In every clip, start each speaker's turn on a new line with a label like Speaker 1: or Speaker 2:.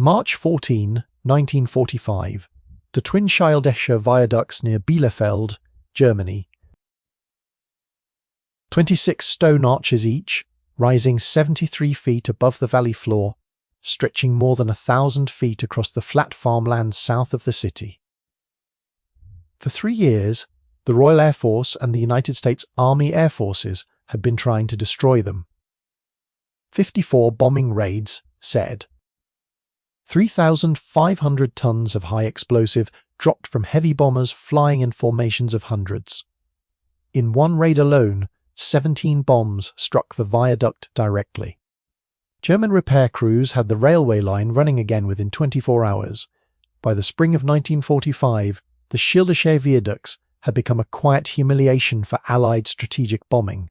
Speaker 1: March 14, 1945. The twin Schildesche viaducts near Bielefeld, Germany. 26 stone arches each, rising 73 feet above the valley floor, stretching more than 1,000 feet across the flat farmland south of the city. For 3 years, the Royal Air Force and the United States Army Air Forces had been trying to destroy them. 54 bombing raids said. 3,500 tons of high explosive dropped from heavy bombers flying in formations of hundreds. In one raid alone, 17 bombs struck the viaduct directly. German repair crews had the railway line running again within 24 hours. By the spring of 1945, the Schildesche viaducts had become a quiet humiliation for Allied strategic bombing.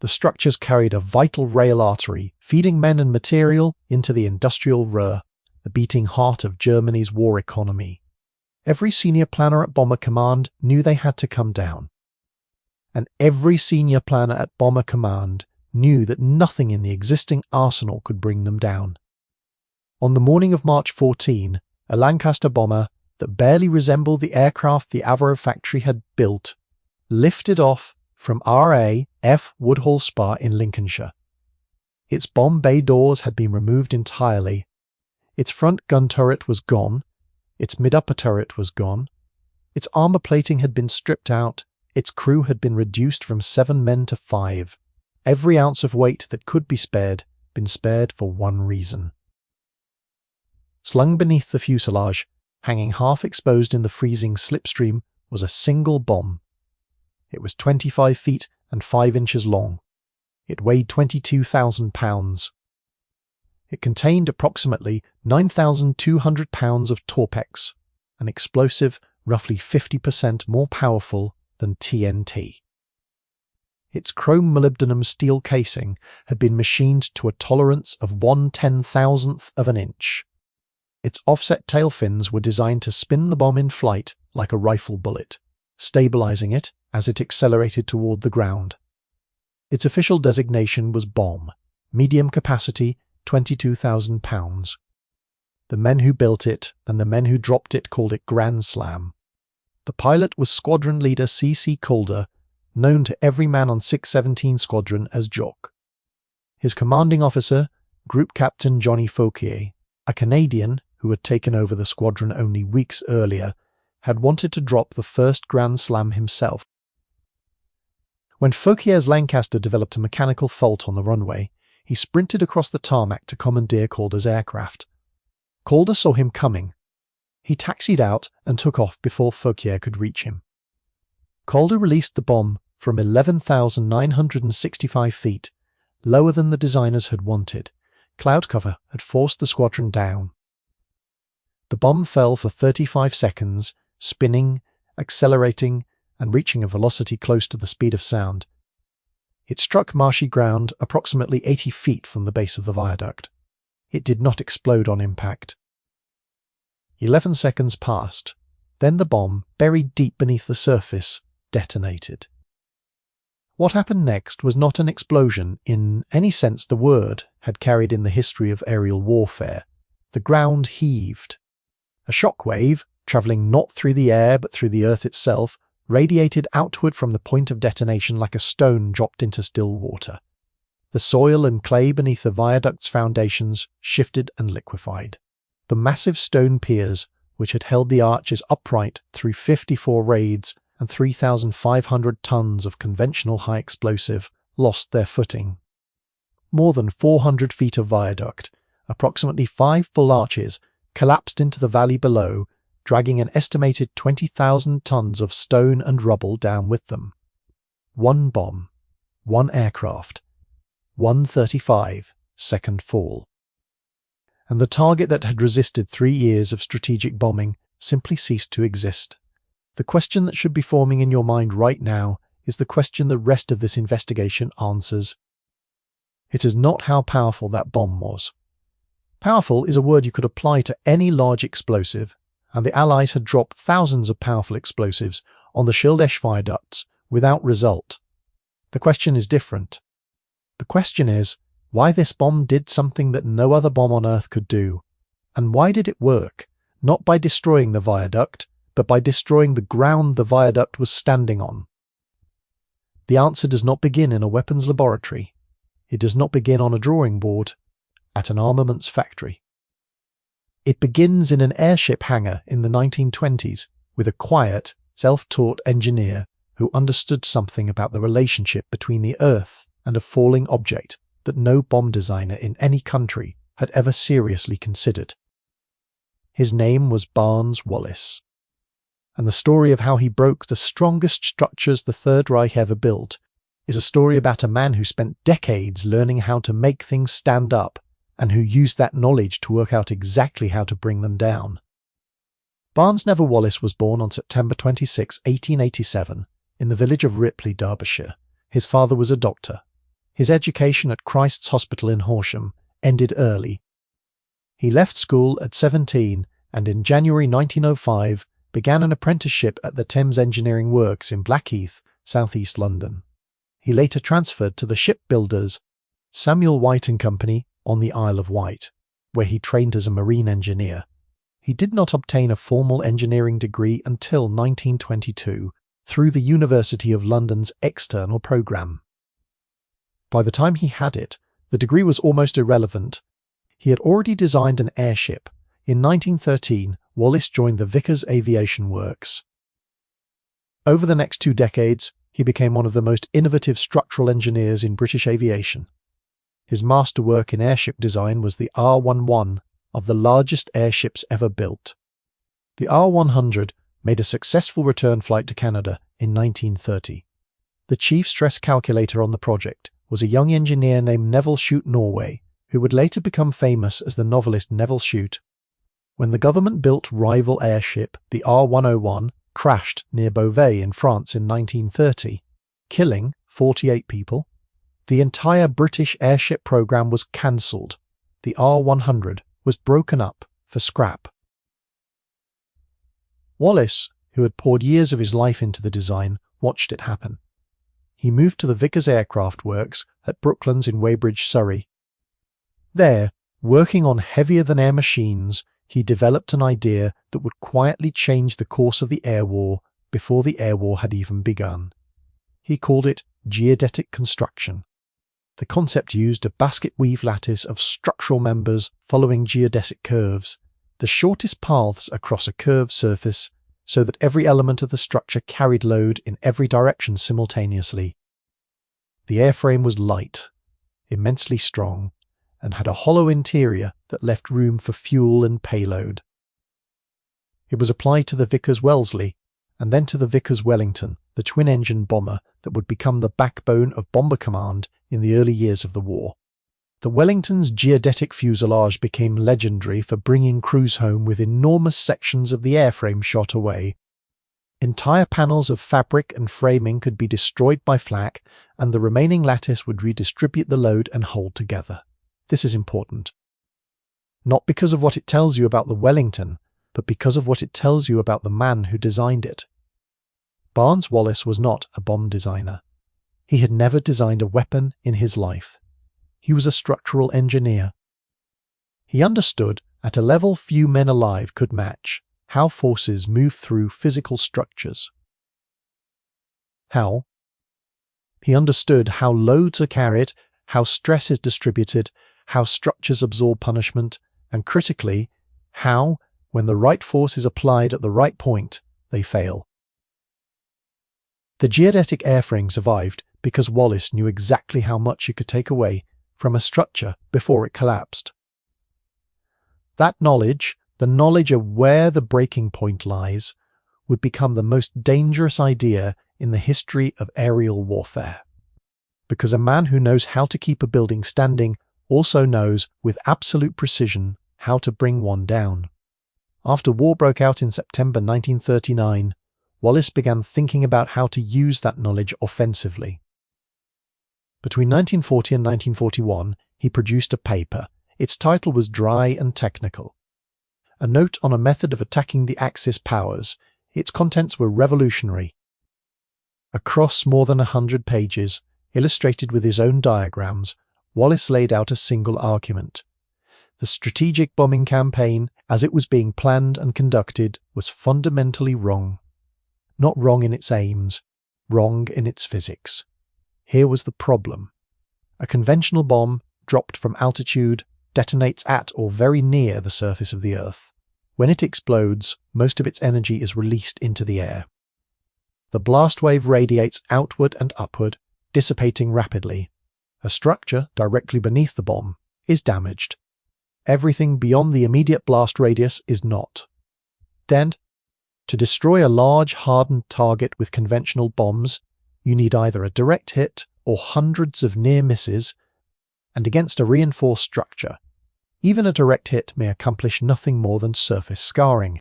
Speaker 1: The structures carried a vital rail artery, feeding men and material into the industrial Ruhr, the beating heart of Germany's war economy. Every senior planner at Bomber Command knew they had to come down. And every senior planner at Bomber Command knew that nothing in the existing arsenal could bring them down. On the morning of March 14, a Lancaster bomber that barely resembled the aircraft the Avro factory had built lifted off from RAF Woodhall Spa in Lincolnshire. Its bomb bay doors had been removed entirely. Its front gun turret was gone. Its mid-upper turret was gone. Its armour plating had been stripped out. Its crew had been reduced from 7 men to 5. Every ounce of weight that could be spared, been spared for one reason. Slung beneath the fuselage, hanging half exposed in the freezing slipstream, was a single bomb. It was 25 feet and 5 inches long. It weighed 22,000 pounds. It contained approximately 9,200 pounds of Torpex, an explosive roughly 50% more powerful than TNT. Its chrome molybdenum steel casing had been machined to a tolerance of 1/10,000th of an inch. Its offset tail fins were designed to spin the bomb in flight like a rifle bullet, stabilizing it as it accelerated toward the ground. Its official designation was bomb, medium capacity, 22,000 pounds. The men who built it and the men who dropped it called it Grand Slam. The pilot was Squadron leader C.C. Calder, known to every man on 617 Squadron as Jock. His commanding officer, Group Captain Johnny Fauquier, a Canadian who had taken over the squadron only weeks earlier, had wanted to drop the first Grand Slam himself. When Fauquier's Lancaster developed a mechanical fault on the runway, he sprinted across the tarmac to commandeer Calder's aircraft. Calder saw him coming. He taxied out and took off before Fauquier could reach him. Calder released the bomb from 11,965 feet, lower than the designers had wanted. Cloud cover had forced the squadron down. The bomb fell for 35 seconds, spinning, accelerating, and reaching a velocity close to the speed of sound. It struck marshy ground approximately 80 feet from the base of the viaduct. It did not explode on impact. 11 seconds passed. Then the bomb, buried deep beneath the surface, detonated. What happened next was not an explosion in any sense the word had carried in the history of aerial warfare. The ground heaved. A shock wave, travelling not through the air but through the earth itself, radiated outward from the point of detonation like a stone dropped into still water. The soil and clay beneath the viaduct's foundations shifted and liquefied. The massive stone piers, which had held the arches upright through 54 raids and 3,500 tons of conventional high explosive, lost their footing. More than 400 feet of viaduct, approximately 5 full arches, collapsed into the valley below, dragging an estimated 20,000 tons of stone and rubble down with them. One bomb, one aircraft, 135 second fall. And the target that had resisted 3 years of strategic bombing simply ceased to exist. The question that should be forming in your mind right now is the question the rest of this investigation answers. It is not how powerful that bomb was. Powerful is a word you could apply to any large explosive, and the Allies had dropped thousands of powerful explosives on the Schildesche viaducts without result. The question is different. The question is why this bomb did something that no other bomb on Earth could do, And why did it work? Not by destroying the viaduct, but by destroying the ground the viaduct was standing on. The answer does not begin in a weapons laboratory. It does not begin on a drawing board at an armaments factory. It begins in an airship hangar in the 1920s with a quiet, self-taught engineer who understood something about the relationship between the Earth and a falling object that no bomb designer in any country had ever seriously considered. His name was Barnes Wallis, and the story of how he broke the strongest structures the Third Reich ever built is a story about a man who spent decades learning how to make things stand up and who used that knowledge to work out exactly how to bring them down. Barnes Neville Wallis was born on September 26, 1887, in the village of Ripley, Derbyshire. His father was a doctor. His education at Christ's Hospital in Horsham ended early. He left school at 17 and in January 1905 began an apprenticeship at the Thames Engineering Works in Blackheath, southeast London. He later transferred to the shipbuilders Samuel White and Company on the Isle of Wight, where he trained as a marine engineer. He did not obtain a formal engineering degree until 1922 through the University of London's external programme. By the time he had it, the degree was almost irrelevant. He had already designed an airship. In 1913, Wallis joined the Vickers Aviation Works. Over the next 2 decades, he became one of the most innovative structural engineers in British aviation. His masterwork in airship design was the R-11 of the largest airships ever built. The R-100 made a successful return flight to Canada in 1930. The chief stress calculator on the project was a young engineer named Neville Shute Norway, who would later become famous as the novelist Neville Shute. When the government-built rival airship, the R-101, crashed near Beauvais in France in 1930, killing 48 people, the entire British airship programme was cancelled. The R-100 was broken up for scrap. Wallis, who had poured years of his life into the design, watched it happen. He moved to the Vickers Aircraft Works at Brooklands in Weybridge, Surrey. There, working on heavier-than-air machines, he developed an idea that would quietly change the course of the air war before the air war had even begun. He called it geodetic construction. The concept used a basket weave lattice of structural members following geodesic curves, the shortest paths across a curved surface, so that every element of the structure carried load in every direction simultaneously. The airframe was light, immensely strong, and had a hollow interior that left room for fuel and payload. It was applied to the Vickers Wellesley, and then to the Vickers Wellington, the twin-engine bomber that would become the backbone of Bomber Command in the early years of the war. The Wellington's geodetic fuselage became legendary for bringing crews home with enormous sections of the airframe shot away. Entire panels of fabric and framing could be destroyed by flak, and the remaining lattice would redistribute the load and hold together. This is important. Not because of what it tells you about the Wellington, but because of what it tells you about the man who designed it. Barnes Wallis was not a bomb designer. He had never designed a weapon in his life. He was a structural engineer. He understood, at a level few men alive could match, how forces move through physical structures. How? He understood how loads are carried, how stress is distributed, how structures absorb punishment, and critically, how, when the right force is applied at the right point, they fail. The geodetic airframe survived because Wallis knew exactly how much you could take away from a structure before it collapsed. That knowledge, the knowledge of where the breaking point lies, would become the most dangerous idea in the history of aerial warfare. Because a man who knows how to keep a building standing also knows with absolute precision how to bring one down. After war broke out in September 1939, Wallis began thinking about how to use that knowledge offensively. Between 1940 and 1941, he produced a paper. Its title was Dry and Technical. A note on a method of attacking the Axis powers. Its contents were revolutionary. Across more than 100 pages, illustrated with his own diagrams, Wallis laid out a single argument. The strategic bombing campaign, as it was being planned and conducted, was fundamentally wrong. Not wrong in its aims, wrong in its physics. Here was the problem. A conventional bomb, dropped from altitude, detonates at or very near the surface of the Earth. When it explodes, most of its energy is released into the air. The blast wave radiates outward and upward, dissipating rapidly. A structure directly beneath the bomb is damaged. Everything beyond the immediate blast radius is not. Then, to destroy a large hardened target with conventional bombs, you need either a direct hit or hundreds of near misses, and against a reinforced structure, even a direct hit may accomplish nothing more than surface scarring.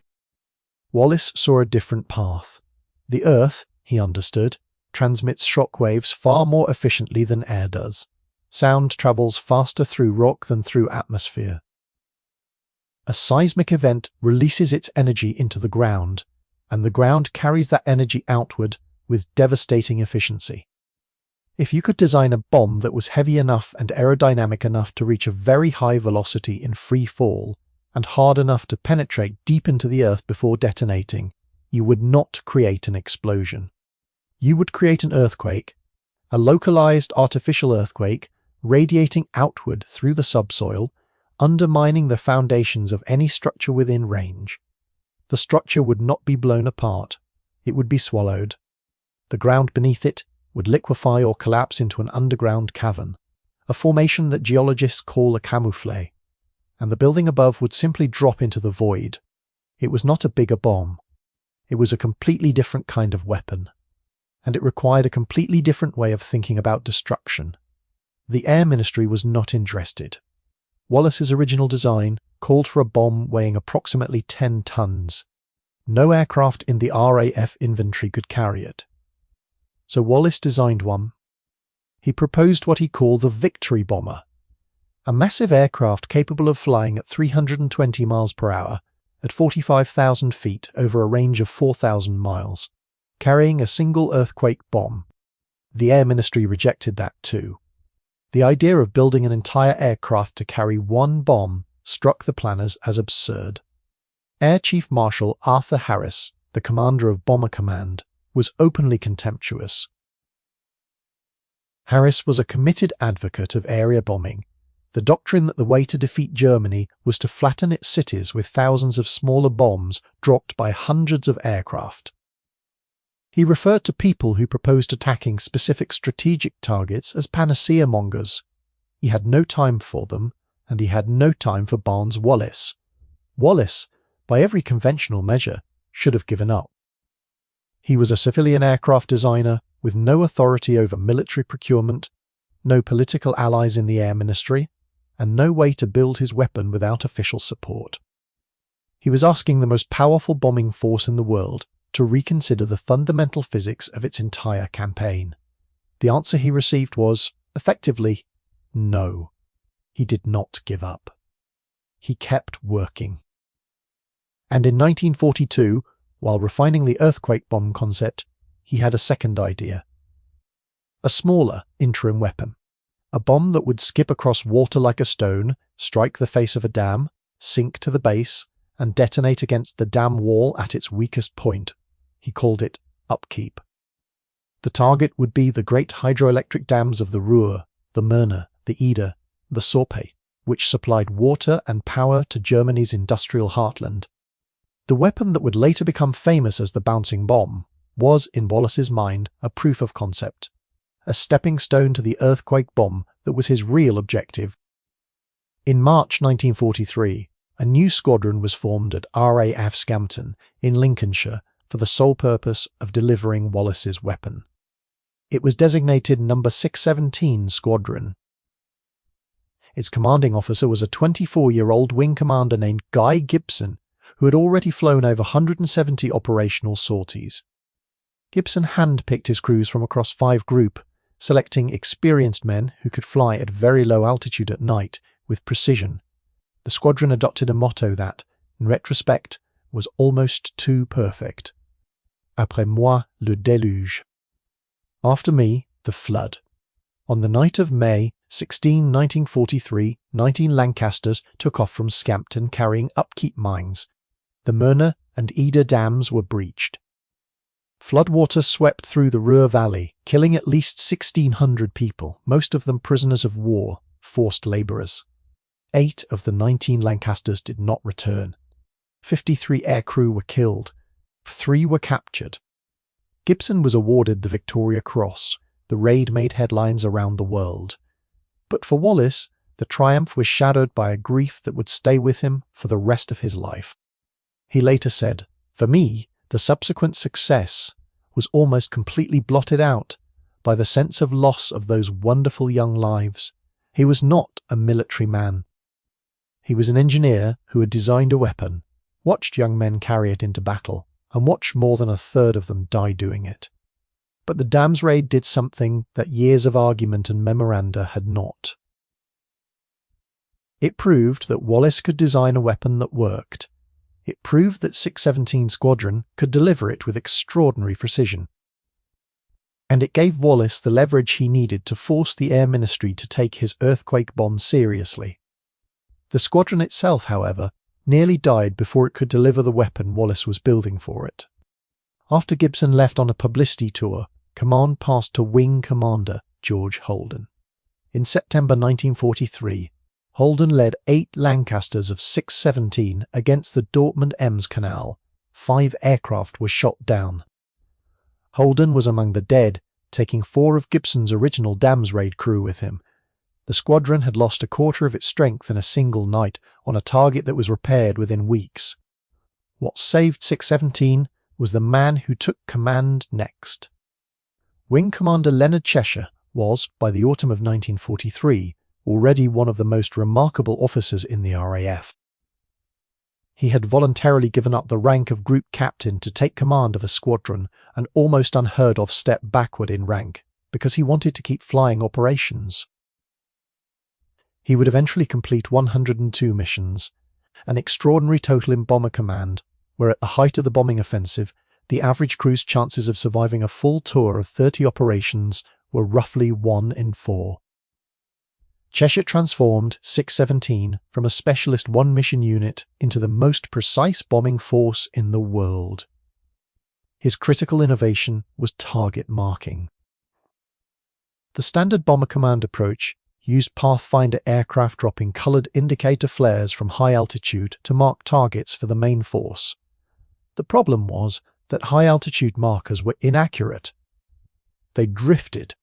Speaker 1: Wallis saw a different path. The Earth, he understood, transmits shock waves far more efficiently than air does. Sound travels faster through rock than through atmosphere. A seismic event releases its energy into the ground, and the ground carries that energy outward with devastating efficiency. If you could design a bomb that was heavy enough and aerodynamic enough to reach a very high velocity in free fall, and hard enough to penetrate deep into the Earth before detonating, you would not create an explosion. You would create an earthquake, a localized artificial earthquake, radiating outward through the subsoil, undermining the foundations of any structure within range. The structure would not be blown apart. It would be swallowed. The ground beneath it would liquefy or collapse into an underground cavern, a formation that geologists call a camouflet, and the building above would simply drop into the void. It was not a bigger bomb. It was a completely different kind of weapon, and it required a completely different way of thinking about destruction. The Air Ministry was not interested. Wallis's original design called for a bomb weighing approximately 10 tons. No aircraft in the RAF inventory could carry it. So Wallis designed one. He proposed what he called the Victory Bomber, a massive aircraft capable of flying at 320 miles per hour at 45,000 feet over a range of 4,000 miles, carrying a single earthquake bomb. The Air Ministry rejected that too. The idea of building an entire aircraft to carry one bomb struck the planners as absurd. Air Chief Marshal Arthur Harris, the commander of Bomber Command, was openly contemptuous. Harris was a committed advocate of area bombing, the doctrine that the way to defeat Germany was to flatten its cities with thousands of smaller bombs dropped by hundreds of aircraft. He referred to people who proposed attacking specific strategic targets as panacea mongers. He had no time for them, and he had no time for Barnes Wallis. Wallis, by every conventional measure, should have given up. He was a civilian aircraft designer with no authority over military procurement, no political allies in the Air Ministry, and no way to build his weapon without official support. He was asking the most powerful bombing force in the world to reconsider the fundamental physics of its entire campaign. The answer he received was, effectively, no. He did not give up. He kept working. And in 1942, while refining the earthquake bomb concept, he had a second idea. A smaller interim weapon. A bomb that would skip across water like a stone, strike the face of a dam, sink to the base, and detonate against the dam wall at its weakest point. He called it upkeep. The target would be the great hydroelectric dams of the Ruhr, the Möhne, the Eder, the Sorpe, which supplied water and power to Germany's industrial heartland. The weapon that would later become famous as the bouncing bomb was, in Wallis's mind, a proof of concept, a stepping stone to the earthquake bomb that was his real objective. In March 1943, a new squadron was formed at RAF Scampton in Lincolnshire for the sole purpose of delivering Wallis's weapon. It was designated Number 617 Squadron. Its commanding officer was a 24-year-old wing commander named Guy Gibson, who had already flown over 170 operational sorties. Gibson hand-picked his crews from across 5 groups, selecting experienced men who could fly at very low altitude at night with precision. The squadron adopted a motto that, in retrospect, was almost too perfect. Après moi, le déluge. After me, the flood. On the night of May 1943, 19 Lancasters took off from Scampton carrying upkeep mines. The Möhne and Eder dams were breached. Floodwater swept through the Ruhr Valley, killing at least 1,600 people, most of them prisoners of war, forced labourers. 8 of the 19 Lancasters did not return. 53 aircrew were killed. 3 were captured. Gibson was awarded the Victoria Cross. The raid made headlines around the world. But for Wallis, the triumph was shadowed by a grief that would stay with him for the rest of his life. He later said, "For me, the subsequent success was almost completely blotted out by the sense of loss of those wonderful young lives. He was not a military man. He was an engineer who had designed a weapon, watched young men carry it into battle, and watched more than a third of them die doing it. But the dams raid did something that years of argument and memoranda had not. It proved that Wallis could design a weapon that worked. It proved that 617 Squadron could deliver it with extraordinary precision. And it gave Wallis the leverage he needed to force the Air Ministry to take his earthquake bomb seriously. The squadron itself, however, nearly died before it could deliver the weapon Wallis was building for it. After Gibson left on a publicity tour, command passed to Wing Commander George Holden. In September 1943, Holden led 8 Lancasters of 617 against the Dortmund-Ems Canal. 5 aircraft were shot down. Holden was among the dead, taking 4 of Gibson's original dams raid crew with him. The squadron had lost a quarter of its strength in a single night on a target that was repaired within weeks. What saved 617 was the man who took command next. Wing Commander Leonard Cheshire was, by the autumn of 1943, already one of the most remarkable officers in the RAF. He had voluntarily given up the rank of group captain to take command of a squadron, an almost unheard of step backward in rank, because he wanted to keep flying operations. He would eventually complete 102 missions, an extraordinary total in Bomber Command, where at the height of the bombing offensive, the average crew's chances of surviving a full tour of 30 operations were roughly 1 in 4. Cheshire transformed 617 from a specialist one-mission unit into the most precise bombing force in the world. His critical innovation was target marking. The standard Bomber Command approach used Pathfinder aircraft dropping coloured indicator flares from high altitude to mark targets for the main force. The problem was that high-altitude markers were inaccurate. They drifted.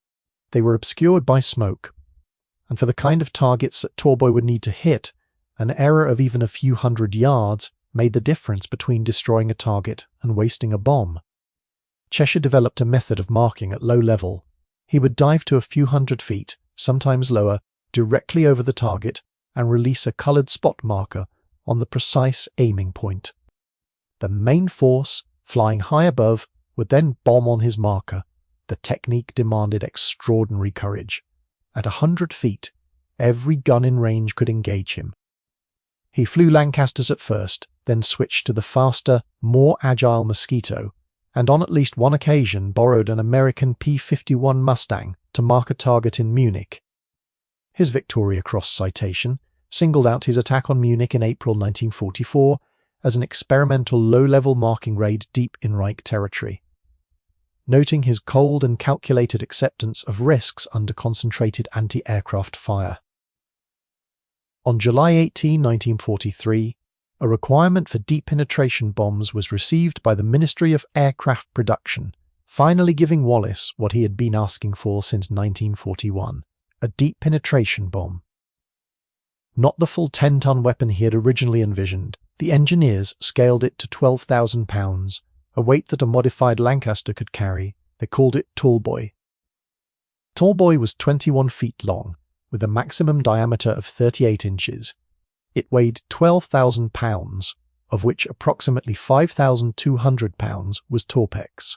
Speaker 1: They were obscured by smoke. And for the kind of targets that Tallboy would need to hit, an error of even a few hundred yards made the difference between destroying a target and wasting a bomb. Cheshire developed a method of marking at low level. He would dive to a few hundred feet, sometimes lower, directly over the target and release a coloured spot marker on the precise aiming point. The main force, flying high above, would then bomb on his marker. The technique demanded extraordinary courage. At 100 feet, every gun in range could engage him. He flew Lancasters at first, then switched to the faster, more agile Mosquito, and on at least one occasion borrowed an American P-51 Mustang to mark a target in Munich. His Victoria Cross citation singled out his attack on Munich in April 1944 as an experimental low-level marking raid deep in Reich territory, noting his cold and calculated acceptance of risks under concentrated anti-aircraft fire. On July 18, 1943, a requirement for deep penetration bombs was received by the Ministry of Aircraft Production, finally giving Wallis what he had been asking for since 1941, a deep penetration bomb. Not the full 10-ton weapon he had originally envisioned, the engineers scaled it to 12,000 pounds, a weight that a modified Lancaster could carry. They called it Tallboy. Tallboy was 21 feet long, with a maximum diameter of 38 inches. It weighed 12,000 pounds, of which approximately 5,200 pounds was Torpex.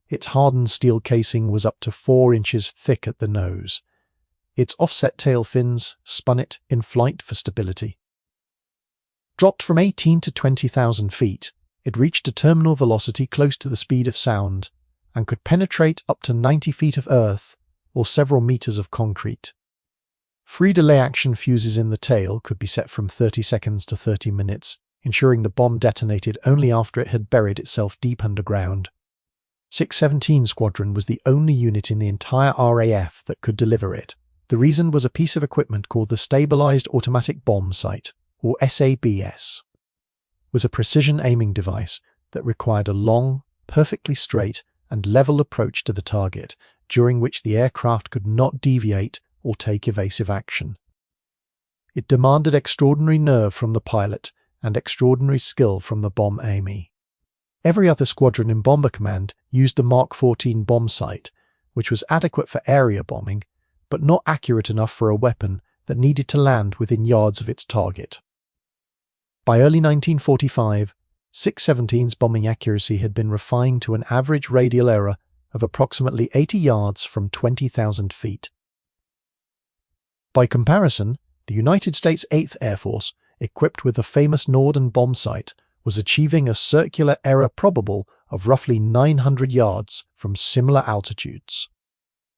Speaker 1: Its hardened steel casing was up to 4 inches thick at the nose. Its offset tail fins spun it in flight for stability. Dropped from 18 to 20,000 feet, it reached a terminal velocity close to the speed of sound and could penetrate up to 90 feet of earth or several meters of concrete. Free delay action fuses in the tail could be set from 30 seconds to 30 minutes, ensuring the bomb detonated only after it had buried itself deep underground. 617 Squadron was the only unit in the entire RAF that could deliver it. The reason was a piece of equipment called the Stabilized Automatic Bomb Sight, or SABS. It was a precision aiming device that required a long, perfectly straight and level approach to the target, during which the aircraft could not deviate or take evasive action. It demanded extraordinary nerve from the pilot and extraordinary skill from the bomb aimee. Every other squadron in Bomber Command used the Mark 14 bomb sight, which was adequate for area bombing, but not accurate enough for a weapon that needed to land within yards of its target. By early 1945, 617's bombing accuracy had been refined to an average radial error of approximately 80 yards from 20,000 feet. By comparison, the United States 8th Air Force, equipped with the famous Norden bomb sight, was achieving a circular error probable of roughly 900 yards from similar altitudes.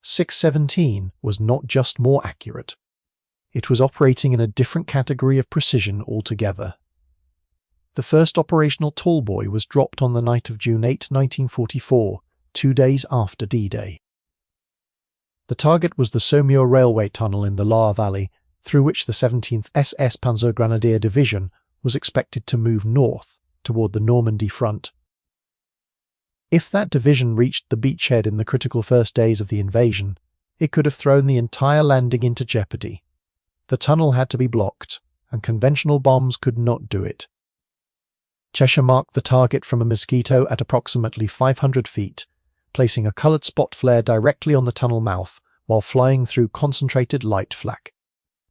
Speaker 1: 617 was not just more accurate. It was operating in a different category of precision altogether. The first operational Tallboy was dropped on the night of June 8, 1944, 2 days after D-Day. The target was the Saumur railway tunnel in the Loire Valley, through which the 17th SS Panzergrenadier Division was expected to move north toward the Normandy front. If that division reached the beachhead in the critical first days of the invasion, it could have thrown the entire landing into jeopardy. The tunnel had to be blocked, and conventional bombs could not do it. Cheshire marked the target from a Mosquito at approximately 500 feet, placing a coloured spot flare directly on the tunnel mouth while flying through concentrated light flak.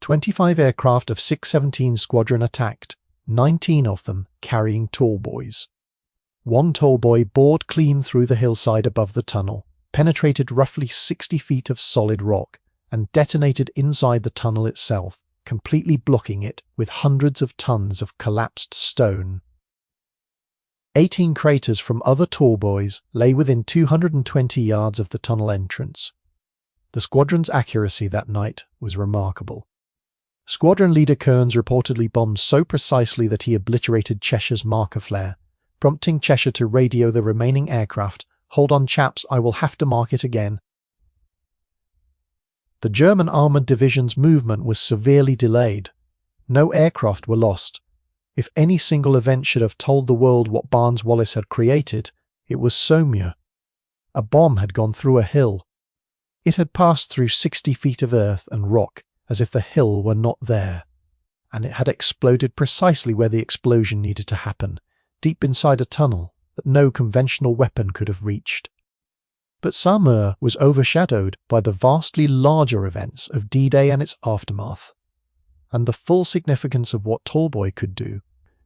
Speaker 1: 25 aircraft of 617 Squadron attacked, 19 of them carrying Tallboys. One Tallboy bored clean through the hillside above the tunnel, penetrated roughly 60 feet of solid rock, and detonated inside the tunnel itself, completely blocking it with hundreds of tons of collapsed stone. 18 craters from other Tallboys lay within 220 yards of the tunnel entrance. The squadron's accuracy that night was remarkable. Squadron leader Kearns reportedly bombed so precisely that he obliterated Cheshire's marker flare, prompting Cheshire to radio the remaining aircraft, "Hold on chaps, I will have to mark it again." The German armoured division's movement was severely delayed. No aircraft were lost. If any single event should have told the world what Barnes Wallis had created, it was Saumur. A bomb had gone through a hill. It had passed through 60 feet of earth and rock as if the hill were not there, and it had exploded precisely where the explosion needed to happen, deep inside a tunnel that no conventional weapon could have reached. But Saumur was overshadowed by the vastly larger events of D-Day and its aftermath, and the full significance of what Tallboy could do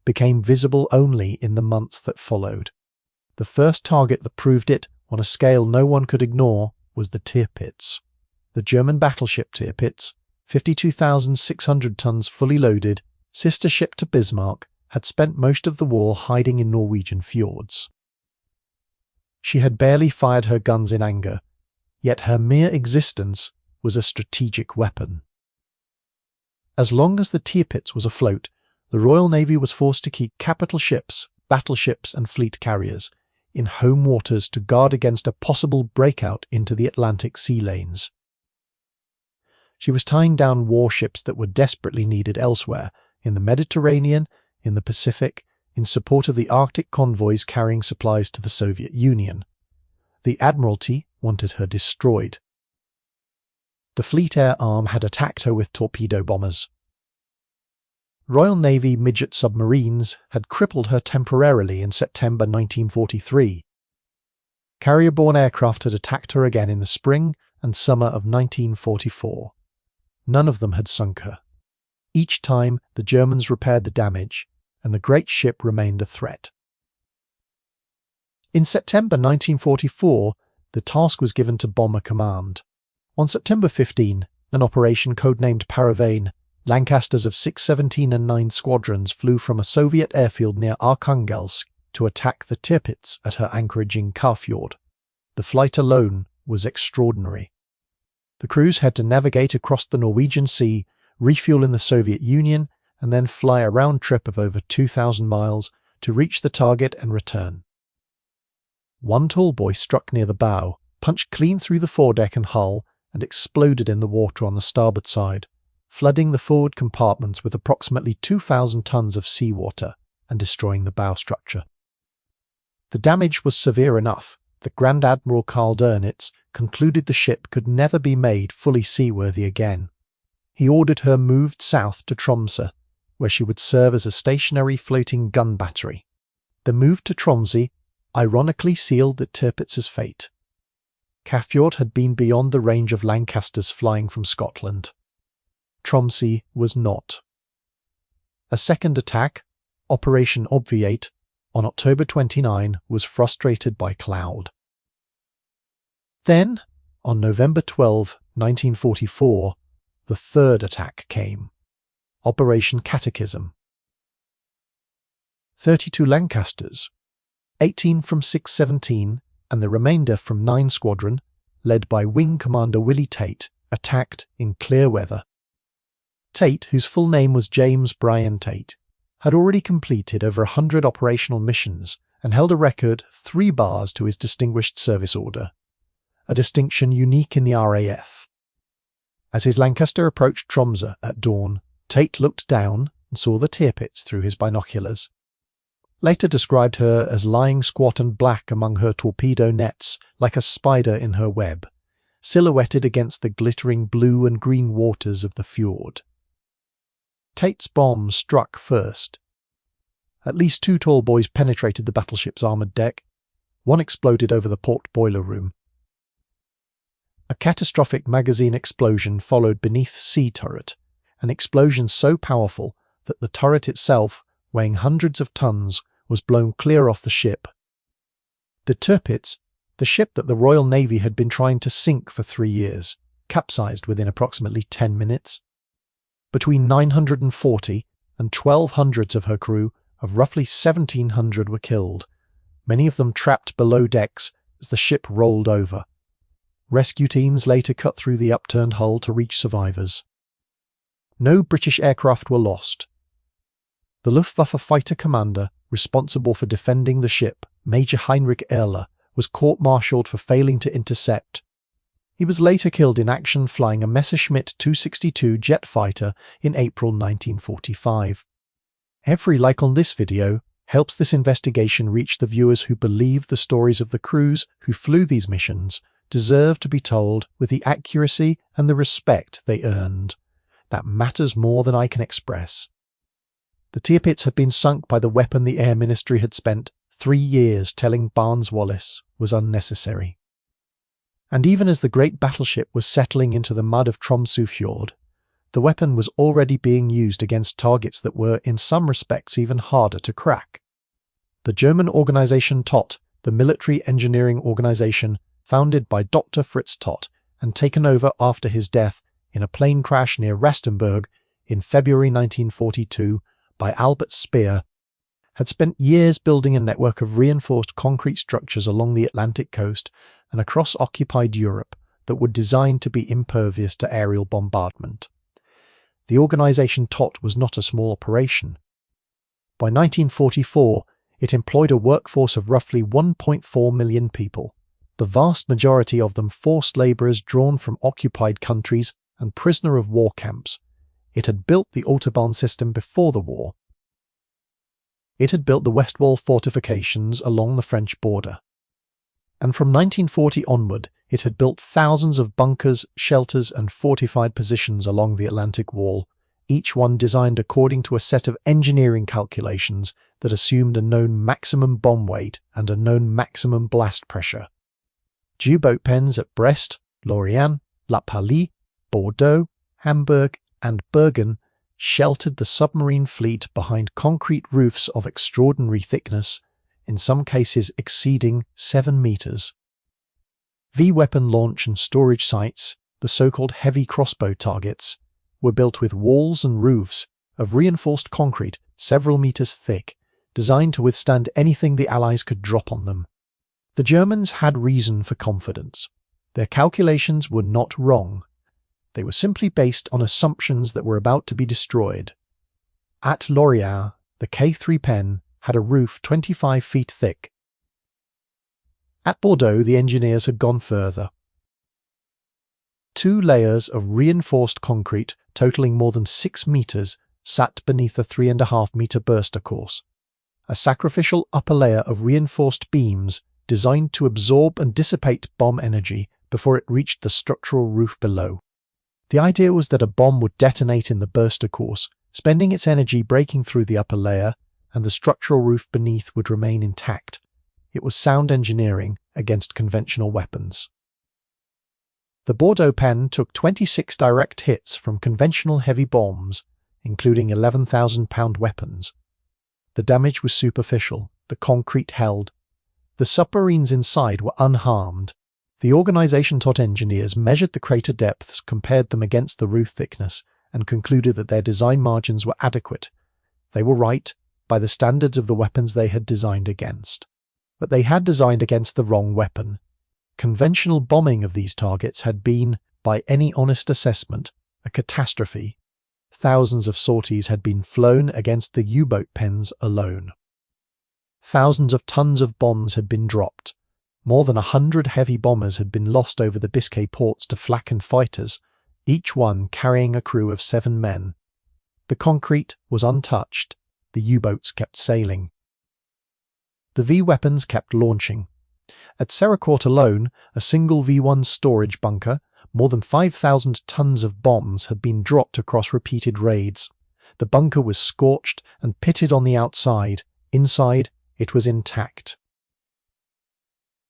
Speaker 1: became visible only in the months that followed. The first target that proved it on a scale no one could ignore was the Tirpitz. The German battleship Tirpitz, 52,600 tons fully loaded, sister ship to Bismarck, had spent most of the war hiding in Norwegian fjords. She had barely fired her guns in anger, yet her mere existence was a strategic weapon. As long as the Tirpitz was afloat, the Royal Navy was forced to keep capital ships, battleships and fleet carriers in home waters to guard against a possible breakout into the Atlantic sea lanes. She was tying down warships that were desperately needed elsewhere, in the Mediterranean, in the Pacific, in support of the Arctic convoys carrying supplies to the Soviet Union. The Admiralty wanted her destroyed. The Fleet Air Arm had attacked her with torpedo bombers. Royal Navy midget submarines had crippled her temporarily in September 1943. Carrier-borne aircraft had attacked her again in the spring and summer of 1944. None of them had sunk her. Each time the Germans repaired the damage, and the great ship remained a threat. In September 1944, the task was given to Bomber Command. On September 15, an operation codenamed Paravane, Lancasters of 617 and 9 squadrons flew from a Soviet airfield near Arkhangelsk to attack the Tirpitz at her anchorage in Kafjord. The flight alone was extraordinary. The crews had to navigate across the Norwegian Sea, refuel in the Soviet Union, and then fly a round trip of over 2,000 miles to reach the target and return. One Tallboy struck near the bow, punched clean through the foredeck and hull, and exploded in the water on the starboard side, flooding the forward compartments with approximately 2,000 tons of seawater and destroying the bow structure. The damage was severe enough that Grand Admiral Karl Dönitz concluded the ship could never be made fully seaworthy again. He ordered her moved south to Tromsø, where she would serve as a stationary floating gun battery. The move to Tromsø ironically sealed the Tirpitz's fate. Kafjord had been beyond the range of lancasters flying from Scotland. Tromsø was not. A second attack, Operation Obviate, on October 29 was frustrated by cloud. Then, on November 12, 1944, the third attack came. Operation Catechism. 32 Lancasters, 18 from 617 and the remainder from 9 Squadron, led by Wing Commander Willie Tate, attacked in clear weather. Tate, whose full name was James Bryan Tate, had already completed over 100 operational missions and held a record 3 bars to his Distinguished Service Order, a distinction unique in the RAF. As his Lancaster approached Tromsø at dawn, Tate looked down and saw the Tirpitz through his binoculars. Later described her as lying squat and black among her torpedo nets like a spider in her web, silhouetted against the glittering blue and green waters of the fjord. Tate's bomb struck first. At least 2 Tallboys penetrated the battleship's armoured deck. One exploded over the port boiler room. A catastrophic magazine explosion followed beneath the sea turret, an explosion so powerful that the turret itself, weighing hundreds of tons, was blown clear off the ship. The Tirpitz, the ship that the Royal Navy had been trying to sink for 3 years, capsized within approximately 10 minutes. Between 940 and 1,200 of her crew of roughly 1,700 were killed, many of them trapped below decks as the ship rolled over. Rescue teams later cut through the upturned hull to reach survivors. No British aircraft were lost. The Luftwaffe fighter commander responsible for defending the ship, Major Heinrich Erler, was court-martialed for failing to intercept. He was later killed in action flying a Messerschmitt 262 jet fighter in April 1945. Every like on this video helps this investigation reach the viewers who believe the stories of the crews who flew these missions deserve to be told with the accuracy and the respect they earned. That matters more than I can express. The Tirpitz had been sunk by the weapon the Air Ministry had spent 3 years telling Barnes Wallis was unnecessary. And even as the great battleship was settling into the mud of Tromsø Fjord, the weapon was already being used against targets that were, in some respects, even harder to crack. The German organization Todt, the military engineering organization founded by Dr. Fritz Todt and taken over after his death in a plane crash near Rastenburg in February 1942 by Albert Speer, had spent years building a network of reinforced concrete structures along the Atlantic coast and across occupied Europe that were designed to be impervious to aerial bombardment. The organization Todt was not a small operation. By 1944, it employed a workforce of roughly 1.4 million people, the vast majority of them forced labourers drawn from occupied countries and prisoner of war camps. It had built the Autobahn system before the war. It had built the West Wall fortifications along the French border. And from 1940 onward, it had built thousands of bunkers, shelters and fortified positions along the Atlantic Wall, each one designed according to a set of engineering calculations that assumed a known maximum bomb weight and a known maximum blast pressure. U-boat pens at Brest, Lorient, La Palais, Bordeaux, Hamburg and Bergen sheltered the submarine fleet behind concrete roofs of extraordinary thickness, in some cases exceeding 7 meters. V-weapon launch and storage sites, the so-called heavy crossbow targets, were built with walls and roofs of reinforced concrete several meters thick, designed to withstand anything the Allies could drop on them. The Germans had reason for confidence. Their calculations were not wrong. They were simply based on assumptions that were about to be destroyed. At Lorient, the K3 pen had a roof 25 feet thick. At Bordeaux, the engineers had gone further. 2 layers of reinforced concrete totaling more than 6 meters sat beneath a 3.5 meter burster course, a sacrificial upper layer of reinforced beams designed to absorb and dissipate bomb energy before it reached the structural roof below. The idea was that a bomb would detonate in the burster course, spending its energy breaking through the upper layer, and the structural roof beneath would remain intact. It was sound engineering against conventional weapons. The Bordeaux pen took 26 direct hits from conventional heavy bombs, including 11,000-pound weapons. The damage was superficial, the concrete held. The submarines inside were unharmed. The organization taught engineers measured the crater depths, compared them against the roof thickness, and concluded that their design margins were adequate. They were right, by the standards of the weapons they had designed against. But they had designed against the wrong weapon. Conventional bombing of these targets had been, by any honest assessment, a catastrophe. Thousands of sorties had been flown against the U-boat pens alone. Thousands of tons of bombs had been dropped. More than 100 heavy bombers had been lost over the Biscay ports to flak and fighters, each one carrying a crew of 7 men. The concrete was untouched. The U-boats kept sailing. The V-weapons kept launching. At Serrecourt alone, a single V1 storage bunker, more than 5,000 tons of bombs had been dropped across repeated raids. The bunker was scorched and pitted on the outside. Inside, it was intact.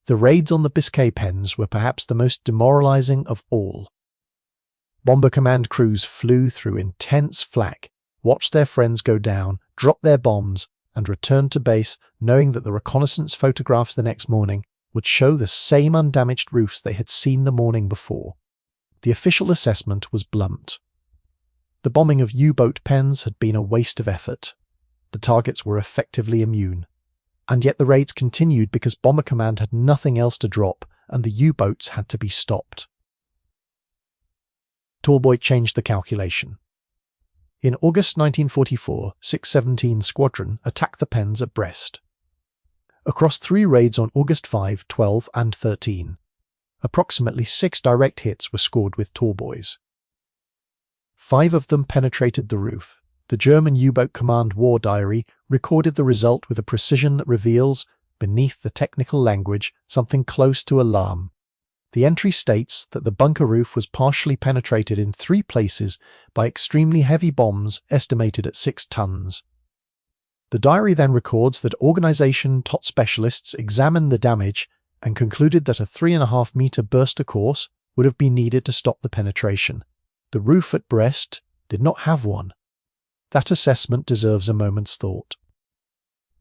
Speaker 1: The raids on the Biscay pens were perhaps the most demoralizing of all. Bomber command crews flew through intense flak, watched their friends go down, dropped their bombs, and returned to base knowing that the reconnaissance photographs the next morning would show the same undamaged roofs they had seen the morning before. The official assessment was blunt. The bombing of U-boat pens had been a waste of effort. The targets were effectively immune. And yet the raids continued because Bomber Command had nothing else to drop and the U-boats had to be stopped. Tallboy changed the calculation. In August 1944, 617 Squadron attacked the pens at Brest. Across 3 raids on August 5, 12 and 13, approximately 6 direct hits were scored with Tallboys. 5 of them penetrated the roof. The German U-boat command war diary recorded the result with a precision that reveals, beneath the technical language, something close to alarm. The entry states that the bunker roof was partially penetrated in 3 places by extremely heavy bombs estimated at 6 tons. The diary then records that organization TOT specialists examined the damage and concluded that a 3.5 meter burster course would have been needed to stop the penetration. The roof at Brest did not have one. That assessment deserves a moment's thought.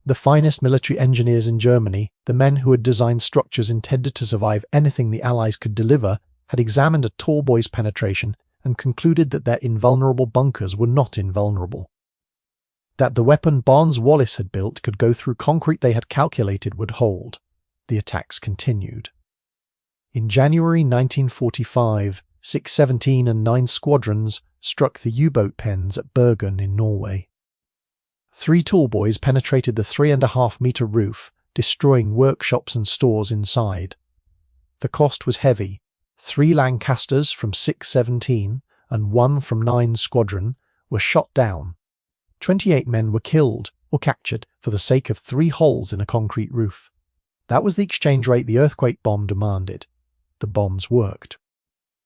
Speaker 1: The finest military engineers in Germany, the men who had designed structures intended to survive anything the Allies could deliver, had examined a Tallboy's penetration and concluded that their invulnerable bunkers were not invulnerable. That the weapon Barnes Wallis had built could go through concrete they had calculated would hold. The attacks continued. In January 1945, 617 and 9 squadrons struck the U-boat pens at Bergen in Norway. 3 Tallboys penetrated the 3.5 meter roof, destroying workshops and stores inside. The cost was heavy. 3 Lancasters from 617 and 1 from 9 Squadron were shot down. 28 men were killed or captured for the sake of 3 holes in a concrete roof. That was the exchange rate the earthquake bomb demanded. The bombs worked.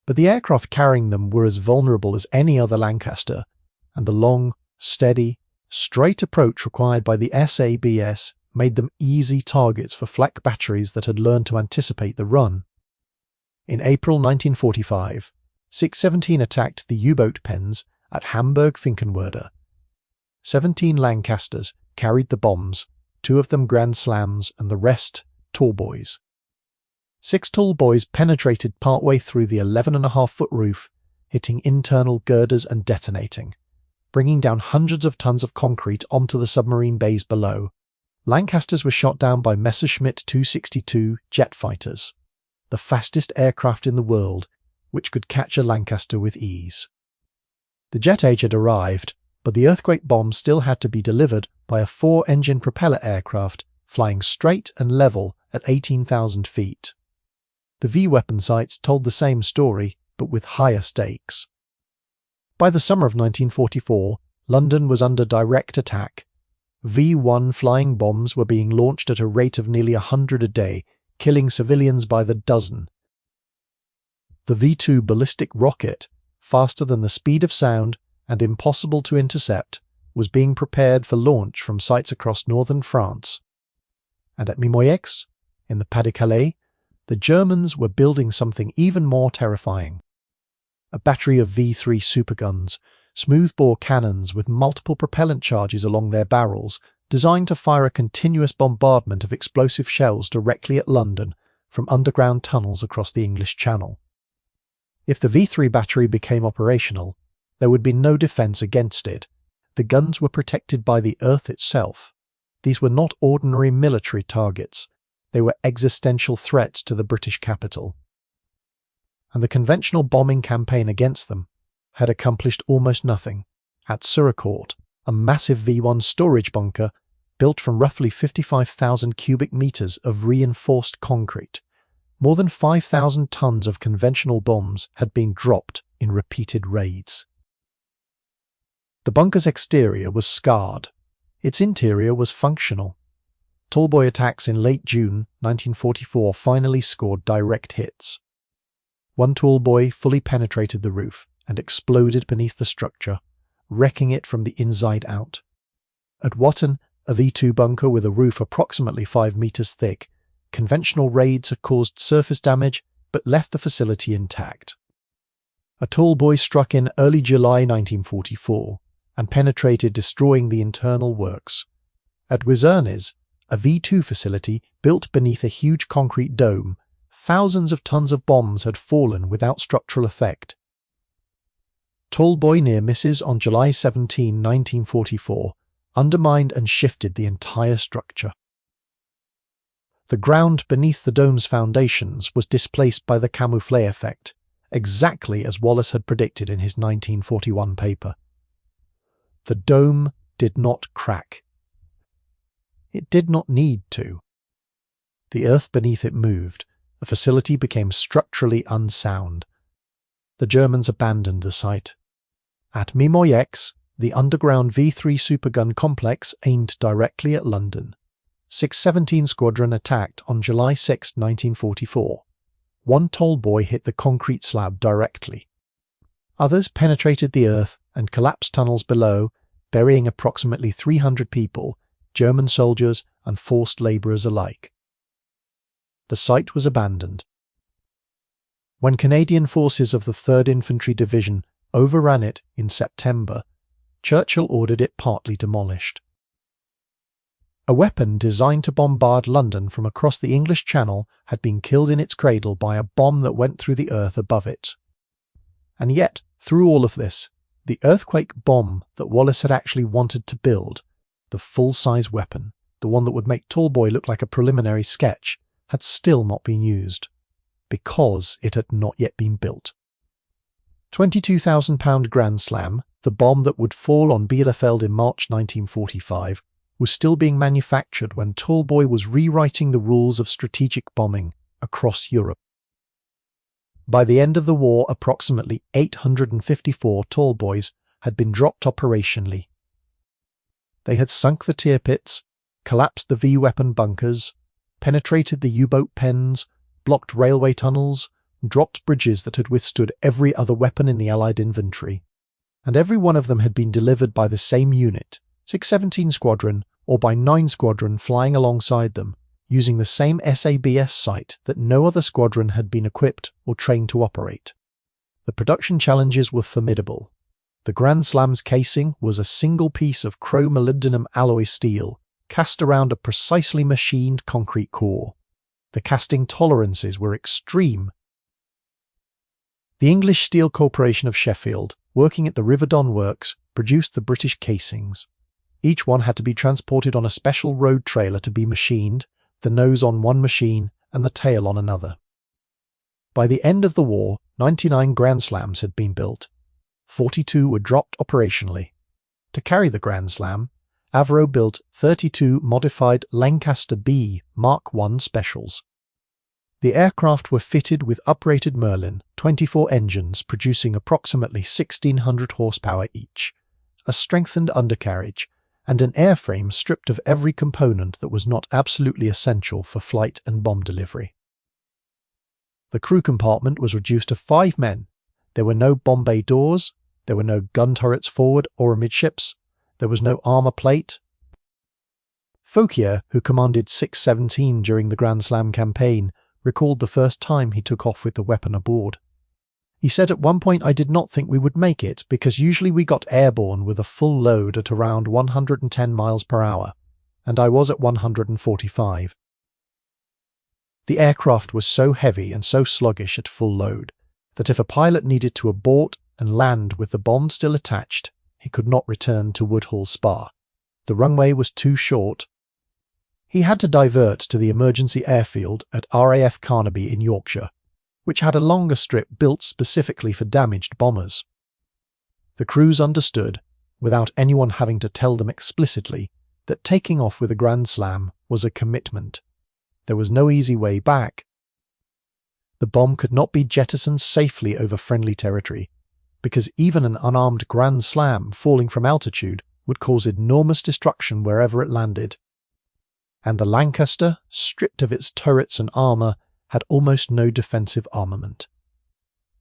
Speaker 1: But the aircraft carrying them were as vulnerable as any other Lancaster, and the long, steady, straight approach required by the SABS made them easy targets for flak batteries that had learned to anticipate the run. In April 1945, 617 attacked the U-boat pens at Hamburg-Finkenwerder. 17 Lancasters carried the bombs, 2 of them Grand Slams and the rest Tallboys. 6 Tallboys penetrated partway through the 11.5-foot roof, hitting internal girders and detonating, bringing down hundreds of tons of concrete onto the submarine bays below. Lancasters were shot down by Messerschmitt 262 jet fighters. the fastest aircraft in the world, which could catch a Lancaster with ease. The jet age had arrived, but the earthquake bomb still had to be delivered by a 4-engine propeller aircraft flying straight and level at 18,000 feet. The V-weapon sights told the same story, but with higher stakes. By the summer of 1944, London was under direct attack. V-1 flying bombs were being launched at a rate of nearly 100 a day, killing civilians by the dozen. The V-2 ballistic rocket, faster than the speed of sound and impossible to intercept, was being prepared for launch from sites across northern France. And at Mimoyex, in the Pas-de-Calais, the Germans were building something even more terrifying. A battery of V-3 superguns, smoothbore cannons with multiple propellant charges along their barrels, designed to fire a continuous bombardment of explosive shells directly at London from underground tunnels across the English Channel. If the V-3 battery became operational, there would be no defence against it. The guns were protected by the earth itself. These were not ordinary military targets. They were existential threats to the British capital. And the conventional bombing campaign against them had accomplished almost nothing. At Surecourt, a massive V-1 storage bunker built from roughly 55,000 cubic meters of reinforced concrete, more than 5,000 tons of conventional bombs had been dropped in repeated raids. The bunker's exterior was scarred. Its interior was functional. Tallboy attacks in late June 1944 finally scored direct hits. One Tallboy fully penetrated the roof and exploded beneath the structure, wrecking it from the inside out. At Watton, a V-2 bunker with a roof approximately 5 meters thick, conventional raids had caused surface damage but left the facility intact. A Tallboy struck in early July 1944 and penetrated, destroying the internal works. At Wizernes, a V-2 facility built beneath a huge concrete dome, thousands of tons of bombs had fallen without structural effect. Tallboy near misses on July 17, 1944, undermined and shifted the entire structure. The ground beneath the dome's foundations was displaced by the camouflage effect, exactly as Wallis had predicted in his 1941 paper. The dome did not crack. It did not need to. The earth beneath it moved. The facility became structurally unsound. The Germans abandoned the site. At Mimoyex, the underground V-3 supergun complex aimed directly at London. 617 Squadron attacked on July 6, 1944. One Tallboy hit the concrete slab directly. Others penetrated the earth and collapsed tunnels below, burying approximately 300 people, German soldiers and forced labourers alike. The site was abandoned. When Canadian forces of the 3rd Infantry Division overran it in September, Churchill ordered it partly demolished. A weapon designed to bombard London from across the English Channel had been killed in its cradle by a bomb that went through the earth above it. And yet, through all of this, the earthquake bomb that Wallis had actually wanted to build, the full-size weapon, the one that would make Tallboy look like a preliminary sketch, had still not been used, because it had not yet been built. 22,000-pound Grand Slam, the bomb that would fall on Bielefeld in March 1945, was still being manufactured when Tallboy was rewriting the rules of strategic bombing across Europe. By the end of the war, approximately 854 Tallboys had been dropped operationally. They had sunk the Tirpitz, collapsed the V-weapon bunkers, penetrated the U-boat pens, blocked railway tunnels, dropped bridges that had withstood every other weapon in the Allied infantry. And every one of them had been delivered by the same unit, 617 Squadron, or by 9 Squadron flying alongside them, using the same SABS site that no other squadron had been equipped or trained to operate. The production challenges were formidable. The Grand Slam's casing was a single piece of chrome-molybdenum alloy steel, cast around a precisely machined concrete core. The casting tolerances were extreme. The English Steel Corporation of Sheffield, working at the Riverdon Works, produced the British casings. Each one had to be transported on a special road trailer to be machined, the nose on one machine and the tail on another. By the end of the war, 99 Grand Slams had been built. 42 were dropped operationally. To carry the Grand Slam, Avro built 32 modified Lancaster B Mark I specials. The aircraft were fitted with uprated Merlin 24 engines producing approximately 1,600 horsepower each, a strengthened undercarriage, and an airframe stripped of every component that was not absolutely essential for flight and bomb delivery. The crew compartment was reduced to 5 men. There were no bomb bay doors, there were no gun turrets forward or amidships, there was no armour plate. Fauquier, who commanded 617 during the Grand Slam campaign, recalled the first time he took off with the weapon aboard. He said, "At one point I did not think we would make it because usually we got airborne with a full load at around 110 miles per hour, and I was at 145. The aircraft was so heavy and so sluggish at full load that if a pilot needed to abort and land with the bomb still attached, he could not return to Woodhall Spa. The runway was too short. He had to divert to the emergency airfield at RAF Carnaby in Yorkshire, which had a longer strip built specifically for damaged bombers. The crews understood, without anyone having to tell them explicitly, that taking off with a Grand Slam was a commitment. There was no easy way back. The bomb could not be jettisoned safely over friendly territory, because even an unarmed Grand Slam falling from altitude would cause enormous destruction wherever it landed. And the Lancaster, stripped of its turrets and armour, had almost no defensive armament.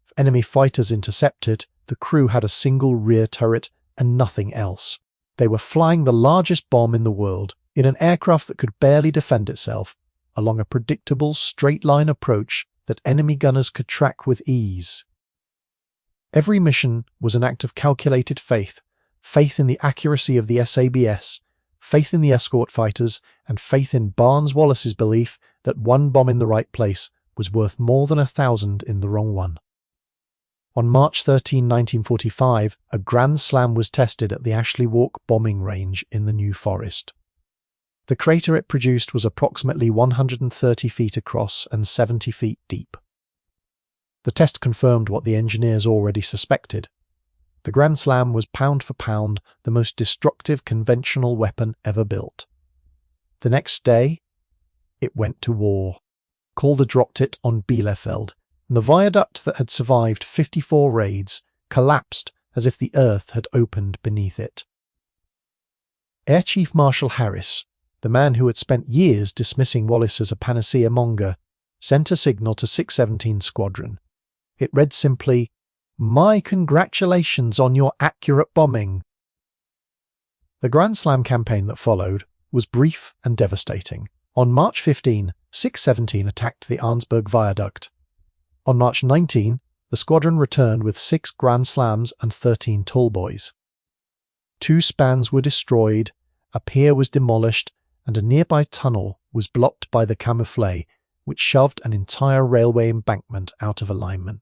Speaker 1: If enemy fighters intercepted, the crew had a single rear turret and nothing else. They were flying the largest bomb in the world in an aircraft that could barely defend itself, along a predictable straight-line approach that enemy gunners could track with ease. Every mission was an act of calculated faith, faith in the accuracy of the SABS, faith in the escort fighters, and faith in Barnes Wallis's belief that one bomb in the right place was worth more than 1,000 in the wrong one. On March 13, 1945, a Grand Slam was tested at the Ashley Walk bombing range in the New Forest. The crater it produced was approximately 130 feet across and 70 feet deep. The test confirmed what the engineers already suspected. The Grand Slam was pound for pound the most destructive conventional weapon ever built. The next day, it went to war. Calder dropped it on Bielefeld, and the viaduct that had survived 54 raids collapsed as if the earth had opened beneath it. Air Chief Marshal Harris, the man who had spent years dismissing Wallis as a panacea monger, sent a signal to 617 Squadron. It read simply, "My congratulations on your accurate bombing." The Grand Slam campaign that followed was brief and devastating. On March 15, 617 attacked the Arnsberg Viaduct. On March 19, the squadron returned with 6 Grand Slams and 13 Tallboys. 2 spans were destroyed, a pier was demolished, and a nearby tunnel was blocked by the camouflage, which shoved an entire railway embankment out of alignment.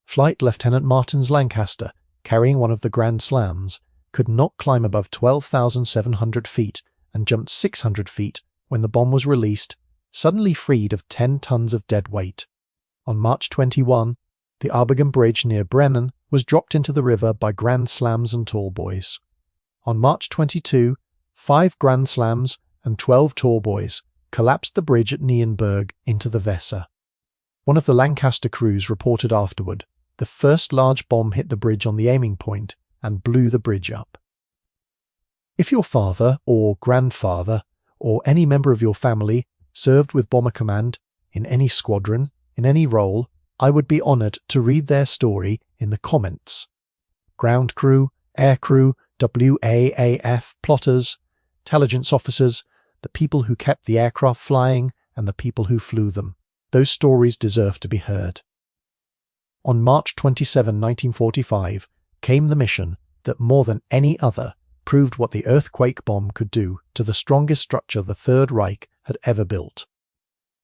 Speaker 1: Flight Lieutenant Martin's Lancaster, carrying one of the Grand Slams, could not climb above 12,700 feet and jumped 600 feet when the bomb was released, suddenly freed of 10 tons of dead weight. On March 21, the Arbegen Bridge near Bremen was dropped into the river by Grand Slams and Tallboys. On March 22, 5 Grand Slams and 12 Tallboys collapsed the bridge at Nienberg into the Weser. One of the Lancaster crews reported afterward, the first large bomb hit the bridge on the aiming point and blew the bridge up. If your father or grandfather or any member of your family served with Bomber Command, in any squadron, in any role, I would be honoured to read their story in the comments. Ground crew, air crew, WAAF, plotters, intelligence officers, the people who kept the aircraft flying and the people who flew them. Those stories deserve to be heard. On March 27, 1945, came the mission that more than any other proved what the earthquake bomb could do to the strongest structure the Third Reich had ever built.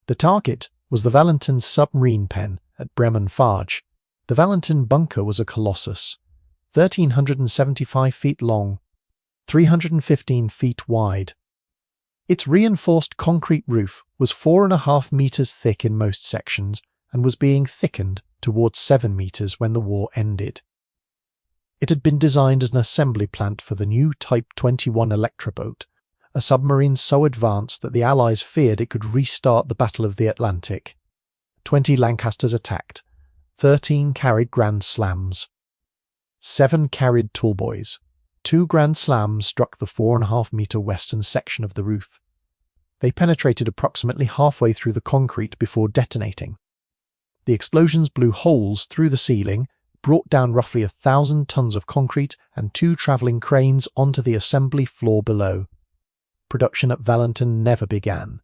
Speaker 1: The target was the Valentin submarine pen at Bremen-Farge. The Valentin bunker was a colossus, 1,375 feet long, 315 feet wide. Its reinforced concrete roof was 4.5 meters thick in most sections and was being thickened towards 7 meters when the war ended. It had been designed as an assembly plant for the new Type 21 Electroboat, a submarine so advanced that the Allies feared it could restart the Battle of the Atlantic. 20 Lancasters attacked, 13 carried Grand Slams. 7 carried Tallboys. 2 Grand Slams struck the 4.5-meter western section of the roof. They penetrated approximately halfway through the concrete before detonating. The explosions blew holes through the ceiling, brought down roughly 1,000 tons of concrete and 2 travelling cranes onto the assembly floor below. Production at Valentin never began.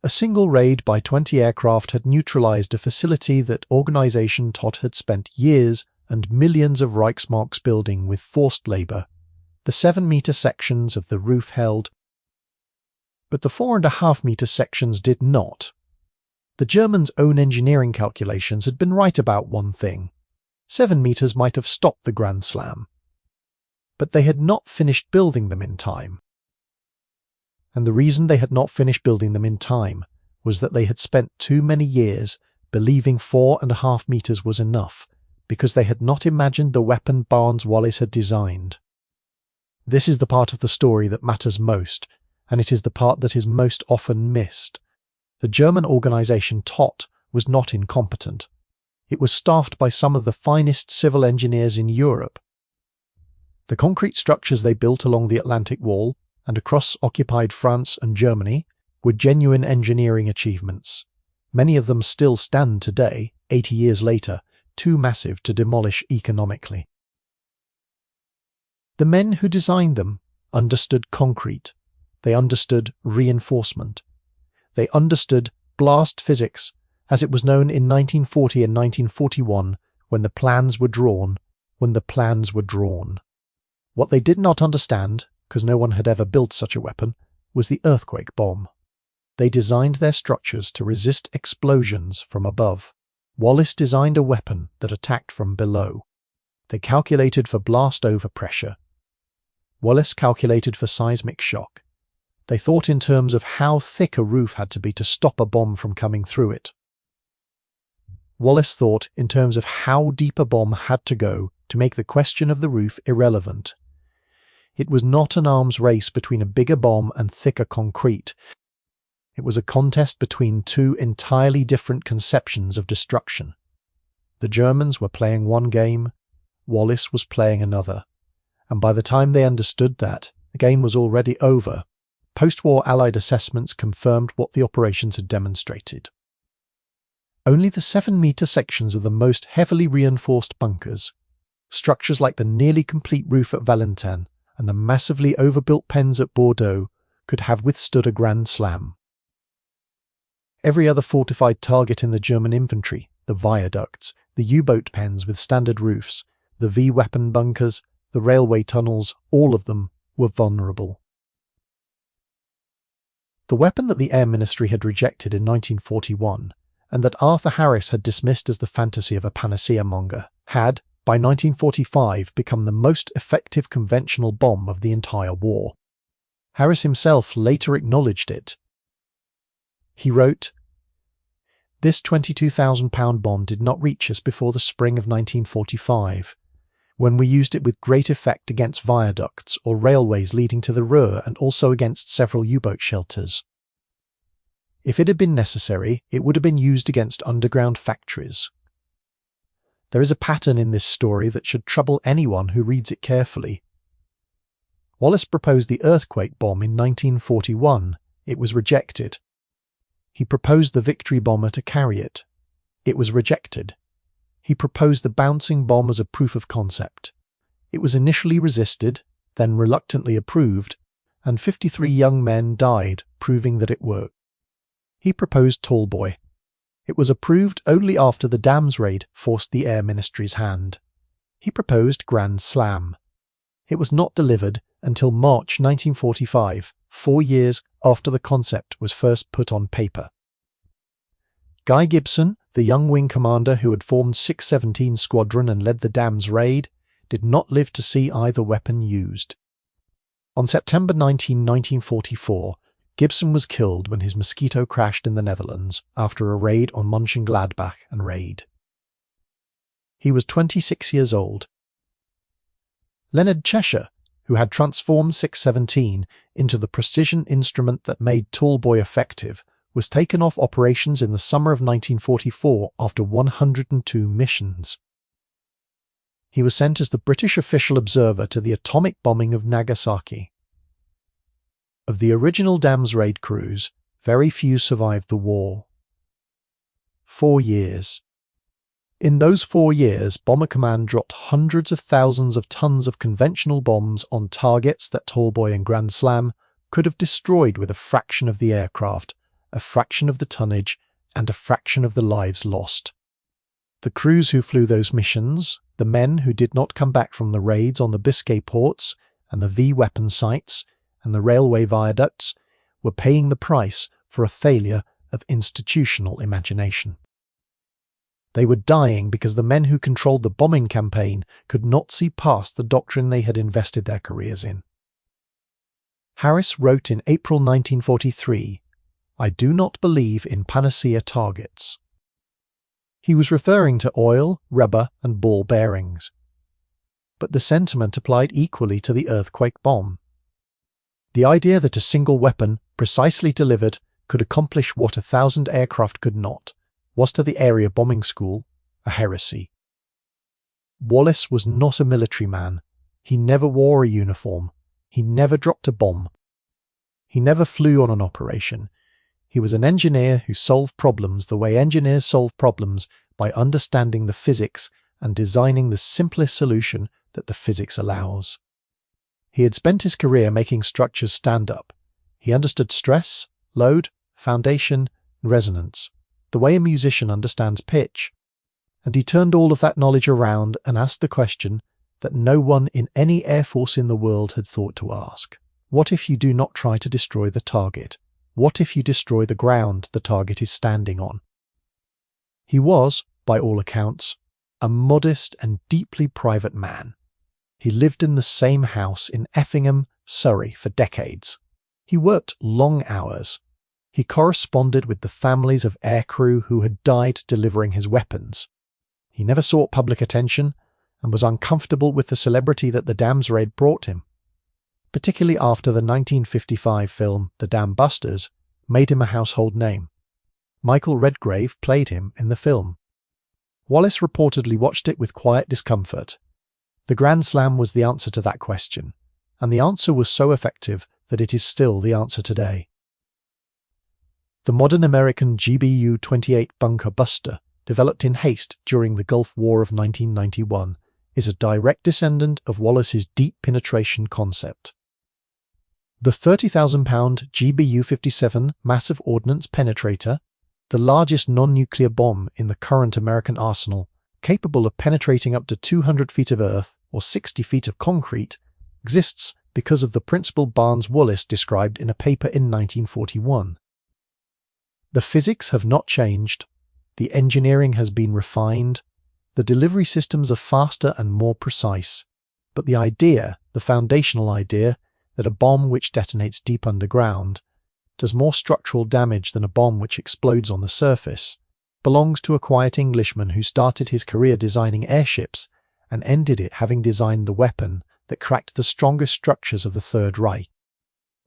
Speaker 1: A single raid by 20 aircraft had neutralised a facility that Organisation Todt had spent years and millions of Reichsmarks building with forced labour. The 7-metre sections of the roof held, but the 4.5-metre sections did not. The Germans' own engineering calculations had been right about one thing. 7 meters might have stopped the Grand Slam. But they had not finished building them in time. And the reason they had not finished building them in time was that they had spent too many years believing 4.5 meters was enough, because they had not imagined the weapon Barnes Wallis had designed. This is the part of the story that matters most, and it is the part that is most often missed. The German organisation Todt was not incompetent. It was staffed by some of the finest civil engineers in Europe. The concrete structures they built along the Atlantic Wall and across occupied France and Germany were genuine engineering achievements. Many of them still stand today, 80 years later, too massive to demolish economically. The men who designed them understood concrete. They understood reinforcement. They understood blast physics, as it was known in 1940 and 1941 when the plans were drawn. What they did not understand, because no one had ever built such a weapon, was the earthquake bomb. They designed their structures to resist explosions from above. Wallis designed a weapon that attacked from below. They calculated for blast overpressure. Wallis calculated for seismic shock. They thought in terms of how thick a roof had to be to stop a bomb from coming through it. Wallis thought in terms of how deep a bomb had to go to make the question of the roof irrelevant. It was not an arms race between a bigger bomb and thicker concrete. It was a contest between 2 entirely different conceptions of destruction. The Germans were playing one game, Wallis was playing another, and by the time they understood that, the game was already over. Post-war Allied assessments confirmed what the operations had demonstrated. Only the 7-metre sections of the most heavily reinforced bunkers, structures like the nearly complete roof at Valentin and the massively overbuilt pens at Bordeaux, could have withstood a Grand Slam. Every other fortified target in the German infantry, the viaducts, the U-boat pens with standard roofs, the V-weapon bunkers, the railway tunnels, all of them were vulnerable. The weapon that the Air Ministry had rejected in 1941, and that Arthur Harris had dismissed as the fantasy of a panacea monger, had, by 1945, become the most effective conventional bomb of the entire war. Harris himself later acknowledged it. He wrote, "This 22,000-pound bomb did not reach us before the spring of 1945, when we used it with great effect against viaducts or railways leading to the Ruhr and also against several U-boat shelters. If it had been necessary, it would have been used against underground factories." There is a pattern in this story that should trouble anyone who reads it carefully. Wallis proposed the earthquake bomb in 1941. It was rejected. He proposed the victory bomber to carry it. It was rejected. He proposed the bouncing bomb as a proof of concept. It was initially resisted, then reluctantly approved, and 53 young men died, proving that it worked. He proposed Tallboy. It was approved only after the dams raid forced the Air Ministry's hand. He proposed Grand Slam. It was not delivered until March 1945, 4 years after the concept was first put on paper. Guy Gibson, the young wing commander who had formed 617 Squadron and led the dams raid, did not live to see either weapon used. On September 19, 1944, Gibson was killed when his Mosquito crashed in the Netherlands after a raid on Mönchengladbach and Raid. He was 26 years old. Leonard Cheshire, who had transformed 617 into the precision instrument that made Tallboy effective, was taken off operations in the summer of 1944 after 102 missions. He was sent as the British official observer to the atomic bombing of Nagasaki. Of the original Dams raid crews, very few survived the war. 4 years. In those 4 years, Bomber Command dropped hundreds of thousands of tons of conventional bombs on targets that Tallboy and Grand Slam could have destroyed with a fraction of the aircraft, a fraction of the tonnage, and a fraction of the lives lost. The crews who flew those missions, the men who did not come back from the raids on the Biscay ports and the V weapon sites and the railway viaducts, were paying the price for a failure of institutional imagination. They were dying because the men who controlled the bombing campaign could not see past the doctrine they had invested their careers in. Harris wrote in April 1943, "I do not believe in panacea targets." He was referring to oil, rubber, and ball bearings. But the sentiment applied equally to the earthquake bomb. The idea that a single weapon, precisely delivered, could accomplish what 1,000 aircraft could not, was to the area bombing school a heresy. Wallis was not a military man. He never wore a uniform. He never dropped a bomb. He never flew on an operation. He was an engineer who solved problems the way engineers solve problems, by understanding the physics and designing the simplest solution that the physics allows. He had spent his career making structures stand up. He understood stress, load, foundation, and resonance, the way a musician understands pitch. And he turned all of that knowledge around and asked the question that no one in any air force in the world had thought to ask. What if you do not try to destroy the target? What if you destroy the ground the target is standing on? He was, by all accounts, a modest and deeply private man. He lived in the same house in Effingham, Surrey, for decades. He worked long hours. He corresponded with the families of aircrew who had died delivering his weapons. He never sought public attention and was uncomfortable with the celebrity that the Dams raid brought him. Particularly after the 1955 film The Dambusters made him a household name. Michael Redgrave played him in the film. Wallis reportedly watched it with quiet discomfort. The Grand Slam was the answer to that question, and the answer was so effective that it is still the answer today. The modern American GBU-28 bunker buster, developed in haste during the Gulf War of 1991, is a direct descendant of Wallis's deep penetration concept. The 30,000-pound GBU-57 massive ordnance penetrator, the largest non-nuclear bomb in the current American arsenal, capable of penetrating up to 200 feet of earth or 60 feet of concrete, exists because of the principle Barnes Wallis described in a paper in 1941. The physics have not changed, the engineering has been refined, the delivery systems are faster and more precise, but the idea, the foundational idea, that a bomb which detonates deep underground does more structural damage than a bomb which explodes on the surface, belongs to a quiet Englishman who started his career designing airships and ended it having designed the weapon that cracked the strongest structures of the Third Reich.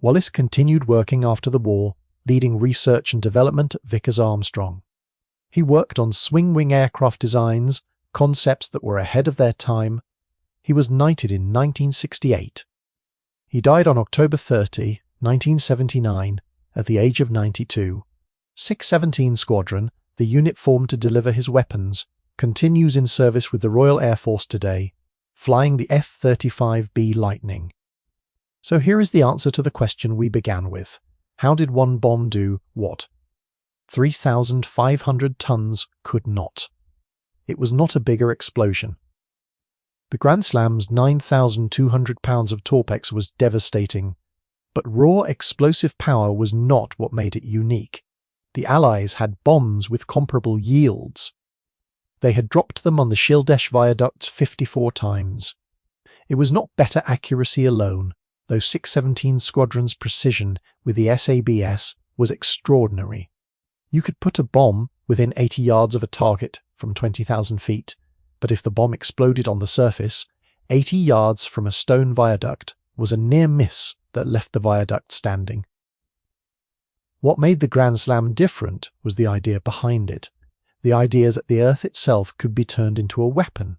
Speaker 1: Wallis continued working after the war, leading research and development at Vickers Armstrong. He worked on swing-wing aircraft designs, concepts that were ahead of their time. He was knighted in 1968. He died on October 30, 1979, at the age of 92. 617 Squadron, the unit formed to deliver his weapons, continues in service with the Royal Air Force today, flying the F-35B Lightning. So here is the answer to the question we began with. How did one bomb do what 3,500 tons could not? It was not a bigger explosion. The Grand Slam's 9,200 pounds of Torpex was devastating, but raw explosive power was not what made it unique. The Allies had bombs with comparable yields. They had dropped them on the Schildesche viaduct 54 times. It was not better accuracy alone. though 617 Squadron's precision with the SABS was extraordinary. You could put a bomb within 80 yards of a target from 20,000 feet, but if the bomb exploded on the surface, 80 yards from a stone viaduct was a near miss that left the viaduct standing. What made the Grand Slam different was the idea behind it. The idea that the Earth itself could be turned into a weapon,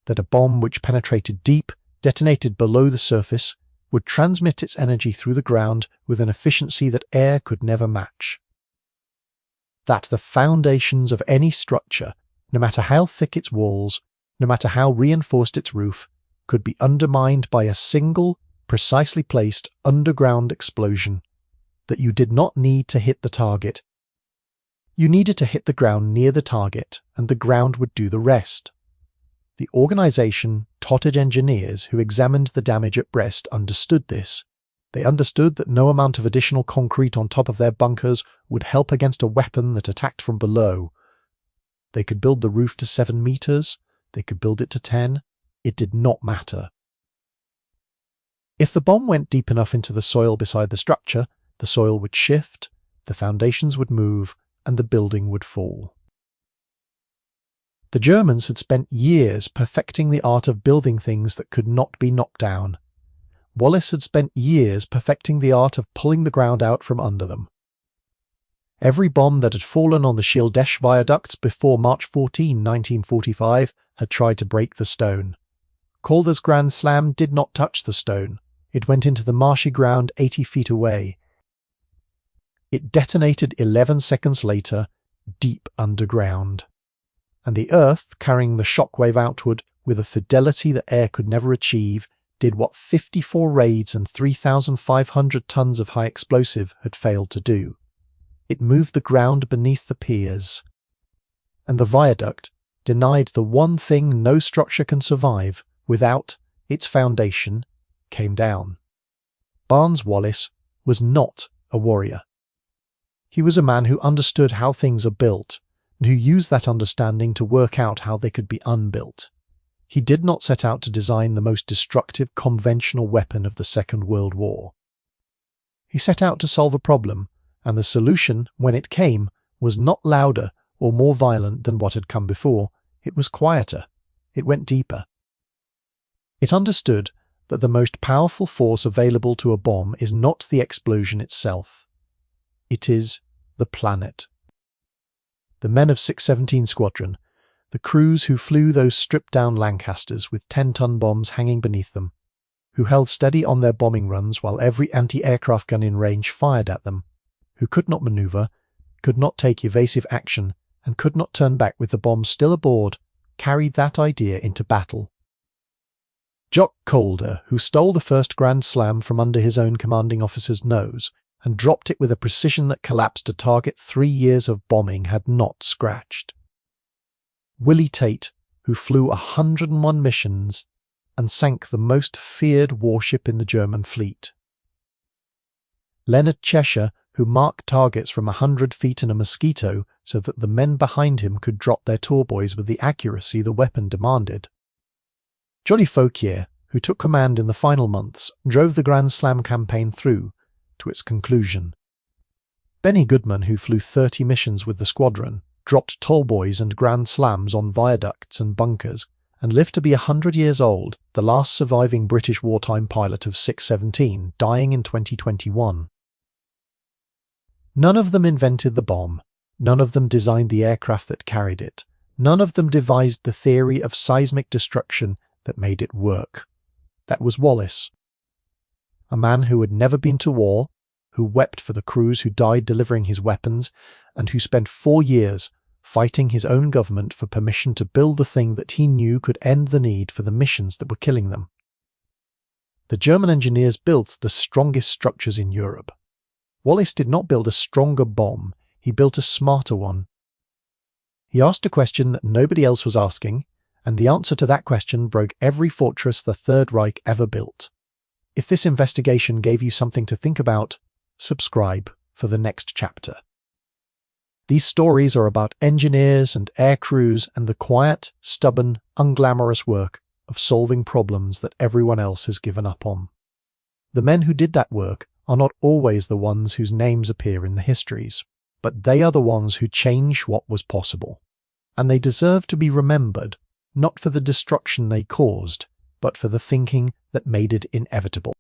Speaker 1: that a bomb which penetrated deep, detonated below the surface, would transmit its energy through the ground with an efficiency that air could never match. That the foundations of any structure, no matter how thick its walls, no matter how reinforced its roof, could be undermined by a single, precisely placed underground explosion, that you did not need to hit the target. You needed to hit the ground near the target, and the ground would do the rest. The organisation Tottage engineers who examined the damage at Brest understood this. They understood that no amount of additional concrete on top of their bunkers would help against a weapon that attacked from below. They could build the roof to 7 meters, they could build it to 10, it did not matter. If the bomb went deep enough into the soil beside the structure, the soil would shift, the foundations would move, and the building would fall. The Germans had spent years perfecting the art of building things that could not be knocked down. Wallis had spent years perfecting the art of pulling the ground out from under them. Every bomb that had fallen on the Schildesche viaducts before March 14, 1945, had tried to break the stone. Calder's Grand Slam did not touch the stone. It went into the marshy ground 80 feet away. It detonated 11 seconds later, deep underground. And the Earth, carrying the shockwave outward with a fidelity that air could never achieve, did what 54 raids and 3,500 tons of high explosive had failed to do. It moved the ground beneath the piers. And the viaduct denied the one thing no structure can survive without its foundation came down. Barnes Wallis was not a warrior. He was a man who understood how things are built, and who used that understanding to work out how they could be unbuilt. He did not set out to design the most destructive conventional weapon of the Second World War. He set out to solve a problem, and the solution, when it came, was not louder or more violent than what had come before. It was quieter. It went deeper. It understood that the most powerful force available to a bomb is not the explosion itself. It is the planet. The men of 617 Squadron, the crews who flew those stripped-down Lancasters with 10-ton bombs hanging beneath them, who held steady on their bombing runs while every anti-aircraft gun in range fired at them, who could not manoeuvre, could not take evasive action, and could not turn back with the bombs still aboard, carried that idea into battle. Jock Calder, who stole the first Grand Slam from under his own commanding officer's nose, and dropped it with a precision that collapsed a target 3 years of bombing had not scratched. Willie Tate, who flew 101 missions and sank the most feared warship in the German fleet. Leonard Cheshire, who marked targets from 100 feet in a Mosquito so that the men behind him could drop their Tallboys with the accuracy the weapon demanded. Johnny Fauquier, who took command in the final months, drove the Grand Slam campaign through to its conclusion. Benny Goodman, who flew 30 missions with the squadron, dropped Tallboys and Grand Slams on viaducts and bunkers, and lived to be 100 years old, the last surviving British wartime pilot of 617, dying in 2021. None of them invented the bomb. None of them designed the aircraft that carried it. None of them devised the theory of seismic destruction that made it work. That was Wallis. A man who had never been to war, who wept for the crews who died delivering his weapons, and who spent 4 years fighting his own government for permission to build the thing that he knew could end the need for the missions that were killing them. The German engineers built the strongest structures in Europe. Wallis did not build a stronger bomb, he built a smarter one. He asked a question that nobody else was asking, and the answer to that question broke every fortress the Third Reich ever built. If this investigation gave you something to think about, subscribe for the next chapter. These stories are about engineers and air crews and the quiet, stubborn, unglamorous work of solving problems that everyone else has given up on. The men who did that work are not always the ones whose names appear in the histories, but they are the ones who changed what was possible. And they deserve to be remembered, not for the destruction they caused, but for the thinking that made it inevitable.